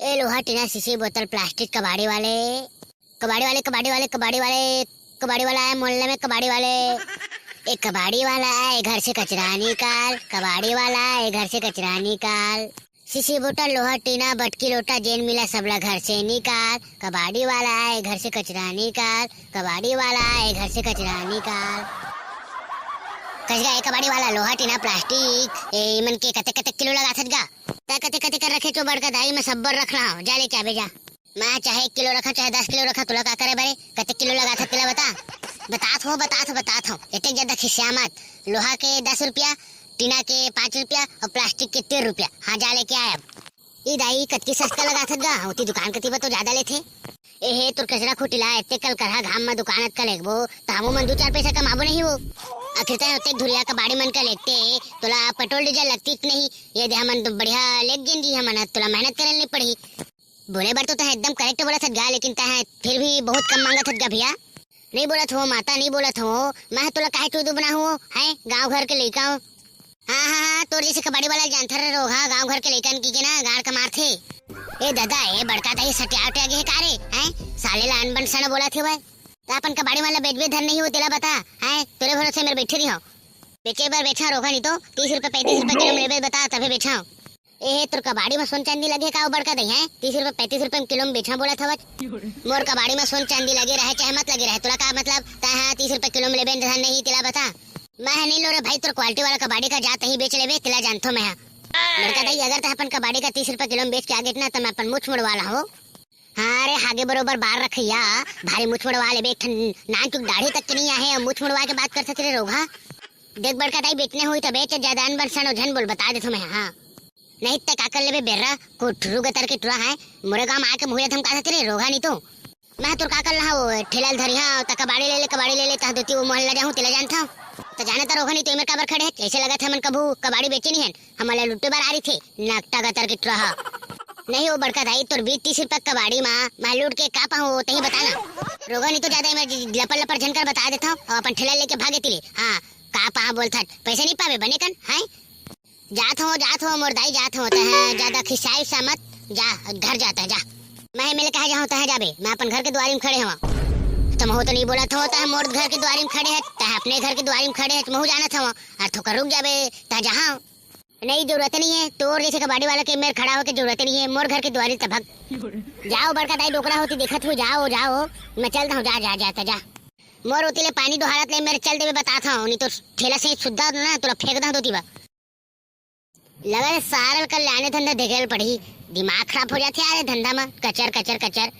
ए लोहा टीना शीशी बोतल प्लास्टिक कबाड़ी वाले कबाड़ी वाले कबाड़ी वाले कबाड़ी वाले कबाड़ी वाला है मोहल्ले में कबाड़ी वाले। एक कबाड़ी वाला है घर से कचरा निकाल, कबाड़ी वाला है घर से कचरा निकाल। शीशी बोतल लोहा टीना बटकी लोटा जेन मिला सबला घर से निकाल, कबाड़ी वाला है घर से कचरा निकाल, कबाड़ी वाला है घर से कचरा निकाल। कचरा है कबाड़ी वाला लोहा टीना प्लास्टिक ए मन के कते कते किलो लगा थगा ता कते कते कर रखे चोबड़ का दाई में सब्बर रख रहा हूं। जा ले चाबे जा। मैं चाहे 1 किलो रखा चाहे 10 किलो रखा, तुला का करे बरे कते किलो लगा था तिला बता हो इतने ज्यादा खिस्सा मत। लोहा के 10 रुपया, टीना के 5 रुपया और प्लास्टिक के 13 रुपया। हाँ जा लेके आए। अब ई दाई कतकी सस्ता लगा थगा होती दुकान कती तो ज्यादा लेथे। ए हे तुर कचरा खुटिला एते कल करहा घाम में दुकानत का लेगबो तामो मन 2-4 पैसा कमाबो नहीं हो। आखिर तय होते धुरिया का बाड़ी मन का लेते तोला पेट्रोल डीजल लगती नहीं। ये दे हमन तो बढ़िया लेग गेंदी हमन तोला मेहनत करने नहीं पड़ी। बोले बर तो एकदम करेक्ट बोला था लेकिन तय फिर भी बहुत कम मांगा था भैया। नहीं बोलत हो माता नहीं बोलत हो मैं तोला काहे टूदू बना हो है गांव घर के लइका हो। हाँ तोर जैसे कबाड़ी वाला जानथर रोहा गांव घर के लइकन की के ना गाड़ कमार थे। ए दादा ए बड़का दाई सटिया उटिया गे कारे हैं साले ला अनबन सन बोला थे भाई तो अपन कबाड़ी वाला बेच धर नहीं हो तेला बता है तेरे भरोसे मेरे बैठे रही हो। बेचे बार बैठा रोगा नहीं तो 30 रुपए 35 रुपए किलो में बता तभी बेचा हूँ। ए तुर कबाड़ी में सोन चांदी लगे का बड़का दही है 30 रुपए 35 रुपए किलो में बेचा बोला था। मोर कबाड़ी में सोन चांदी लगे रहे चाहे मत लगे रहे तुला का मतलब 30 रुपए किलो में लेबे नहीं तिला बता। मैं नहीं लो रे भाई तुर क्वालिटी वाला कबाड़ी का जात ही बेच लेबे तिला जानथो मैं। लड़का दही अगर तो अपन कबाड़ी का 30 रुपए किलो में बेच के आगे ना तो मैं अपन मुछ मुड़वाला हो। हाँ रे हागे बरोबर बार रखिया भारी मुछ मुड़वा लेबे नान चुक दाढ़ी तक नहीं आहे और मुछ मुड़वा के बात कर सकते रोगा। देख बड़का दाई बेचने हुई तो बेच ज्यादा अनबन सन झन बोल बता देथो मैं। हाँ नहीं तक आकर लेबे बेर्रा को ठुरु गतर के टुरा है मोरे गांव आके मुहरे धमका सकते रे रोगा नहीं तो मैं तुर का कर रहा हूं ठेला धरी। हाँ त कबाड़ी ले ले ता दोती वो मोहल्ला जाऊं तिला जानता तो जाने तो रोगा नहीं तो मेरे काबर खड़े है कैसे लगा था मन कबू कबाड़ी बेचे नहीं है हमारे लुट्टे बार आ रही थे नकटा गतर के टुरा नहीं वो बड़का दाई तोर 20-30 रुपए कबाड़ी मैं लूट के का पाऊं तही बताना रोगा नहीं तो ज्यादा मैं लपर लपर झनकर बता देता हूं और अपन ठेला लेके भागे तिले। हाँ का पा बोलता पैसे नहीं पावे बने कन है जात हो मोर दाई जात हो ज्यादा खिसाई सा मत जा घर जाता है जा। मैं मिल कहा जा होता है जाबे मैं अपन घर के द्वारी में खड़े हूं तुम हो तो नहीं बोला था होता है मोर घर के द्वारी में खड़े है तह अपने घर के द्वारी में खड़े है तुम जाना था और थोड़ा रुक जाबे ता जहां नहीं जरूरत नहीं है तोर जैसे कबाड़ी वाला के मेरे खड़ा होके जरूरत नहीं है मोर घर के द्वारी तक जाओ बड़का दाई डोकरा होती देखत हो जाओ मैं चलता हूँ जा जाता जा मोर होती ले पानी दो हालत ले मेरे चल देवे बताता हूँ नहीं तो ठेला से सुद्धा ना तोरा फेंक दा दोती बा लगा सारा कल लाने धंधा देखेल पड़ी दिमाग खराब हो जाते यार धंधा में कचर कचर कचर